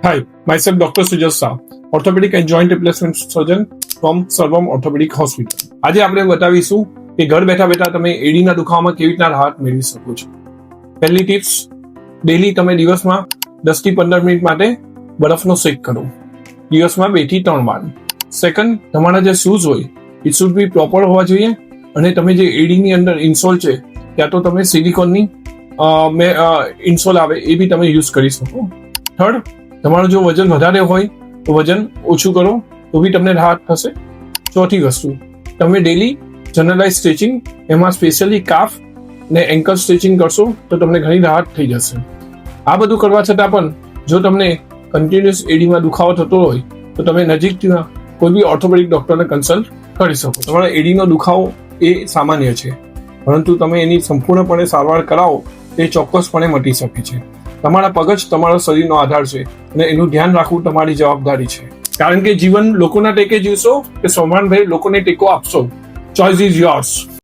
Hi, myself Dr. Sujat Shah, orthopedic and joint replacement surgeon from Sarvam Orthopedic Hospital. આજે આપણે બતાવીશું કે ઘર બેઠા બેઠા તમે એડીના દુખાવામાં કેવી રીતના રાહત મેળવી શકો છો. પહેલી ટિપ્સ, ડેલી તમે દિવસમાં 10 થી 15 મિનિટ માટે બરફનો શેક કરો, દિવસમાં 2 થી 3 વાર. સેકન્ડ, તમારા જે શૂઝ હોય ઇટ શુડ બી પ્રોપર હોવા જોઈએ અને તમે જે એડીની અંદર ઇન્સોલ છે ત્યાં તો તમે સિલિકોનની ઇન્સોલ આવે એ બી તમે યુઝ કરી શકો. થર્ડ, તમારું જો વજન વધારે હોય તો વજન ઓછું કરો તો બી તમને રાહત થશે. ચોથી વસ્તુ, તમે ડેલી જનરલાઇઝ સ્ટ્રેચિંગ, એમાં સ્પેશિયલી કાફ ને એન્કલ સ્ટ્રેચિંગ કરશો તો તમને ઘણી રાહત થઈ જશે. આ બધું કરવા છતાં પણ જો તમને કન્ટિન્યુઅસ એડીમાં દુખાવો થતો હોય તો તમે નજીકના કોઈ બી ઓર્થોપેડિક ડોક્ટરને કન્સલ્ટ કરી શકો. તમારા એડીનો દુખાવો એ સામાન્ય છે, પરંતુ તમે એની સંપૂર્ણપણે સારવાર કરાવો તે ચોક્કસપણે મટી શકે છે. તમારા પગ જ તમારા શરીરનો આધાર છે અને એનું ધ્યાન રાખવું તમારી જવાબદારી છે. કારણ કે જીવન લોકોના ટેકે જીવશો કે સોમાનભાઈ લોકોને ટેકો આપશો, ચોઇસ ઇઝ યોર્સ.